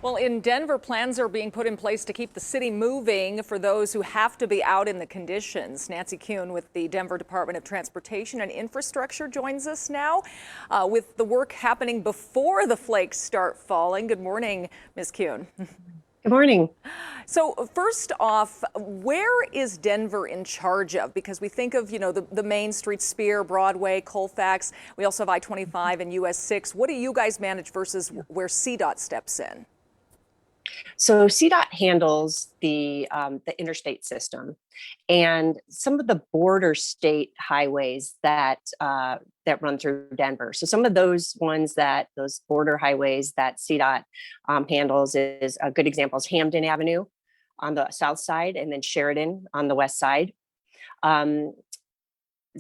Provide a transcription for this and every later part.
Well, in Denver, plans are being put in place to keep the city moving for those who have to be out in the conditions. Nancy Kuhn with the Denver Department of Transportation and Infrastructure joins us now with the work happening before the flakes start falling. Good morning, Ms. Kuhn. Good morning. So first off, where is Denver in charge of? Because we think of, the main streets, Spear, Broadway, Colfax. We also have I-25 and US 6. What do you guys manage versus where CDOT steps in? So CDOT handles the interstate system, and some of the border state highways that run through Denver. So some of those those border highways that CDOT handles is a good example is Hamden Avenue on the south side, and then Sheridan on the west side. Um,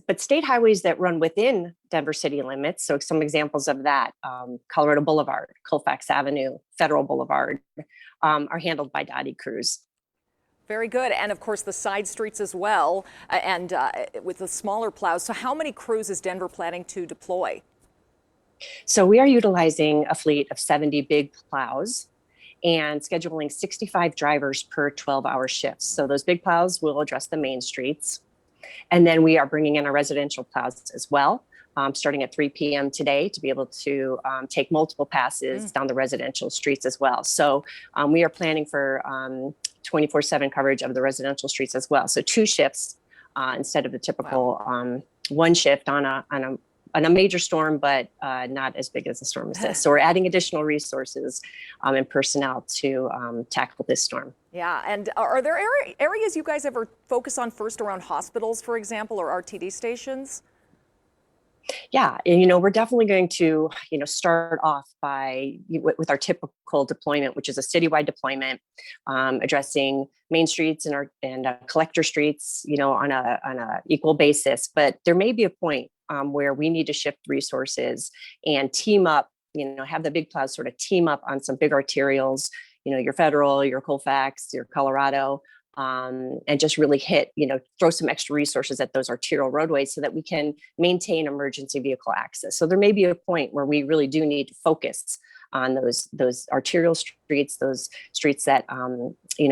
but state highways that run within Denver city limits, so some examples of that, Colorado Boulevard, Colfax Avenue, Federal Boulevard, are handled by Dottie Crews. Very good. And of course, the side streets as well, and with the smaller plows. So how many crews is Denver planning to deploy? So we are utilizing a fleet of 70 big plows and scheduling 65 drivers per 12-hour shifts. So those big plows will address the main streets. And then we are bringing in our residential plows as well, starting at 3 p.m. today to be able to take multiple passes down the residential streets as well. So we are planning for 24/7 coverage of the residential streets as well. So 2 shifts instead of the typical 1 shift on a major storm, but not as big as a storm as this. So we're adding additional resources and personnel to tackle this storm. Yeah, and are there areas you guys ever focus on first around hospitals, for example, or RTD stations? Yeah, and we're definitely going to start off with our typical deployment, which is a citywide deployment, addressing main streets and collector streets, on a equal basis. But there may be a point where we need to shift resources and team up. Have the big plows sort of team up on some big arterials. Your Federal, your Colfax, your Colorado. And just really throw some extra resources at those arterial roadways so that we can maintain emergency vehicle access. So there may be a point where we really do need to focus on those arterial streets, those streets that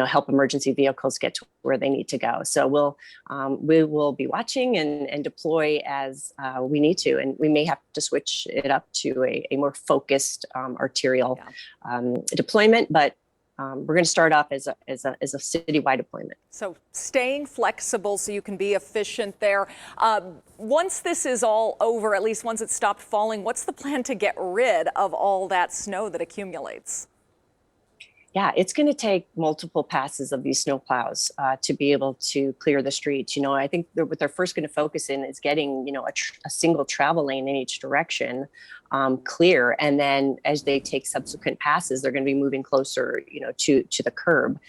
help emergency vehicles get to where they need to go. So we will be watching and deploy as we need to, and we may have to switch it up to a more focused arterial deployment, but we're going to start off as a citywide deployment. So staying flexible so you can be efficient there. Once this is all over, at least once it's stopped falling, what's the plan to get rid of all that snow that accumulates? Yeah, it's going to take multiple passes of these snow plows to be able to clear the streets. I think what they're first going to focus in is getting, a single travel lane in each direction clear. And then as they take subsequent passes, they're going to be moving closer, to the curb.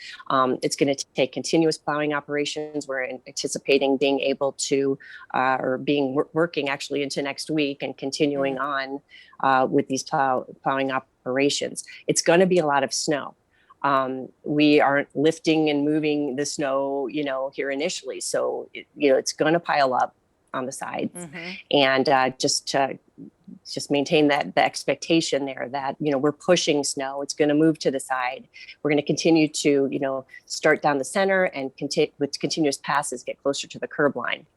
It's going to take continuous plowing operations. We're anticipating being able to, working actually into next week and continuing on with these plowing operations. It's going to be a lot of snow. We aren't lifting and moving the snow, here initially. So, it's going to pile up on the sides, and just maintain the expectation there that, we're pushing snow. It's going to move to the side. We're going to continue to, start down the center and with continuous passes, get closer to the curb line.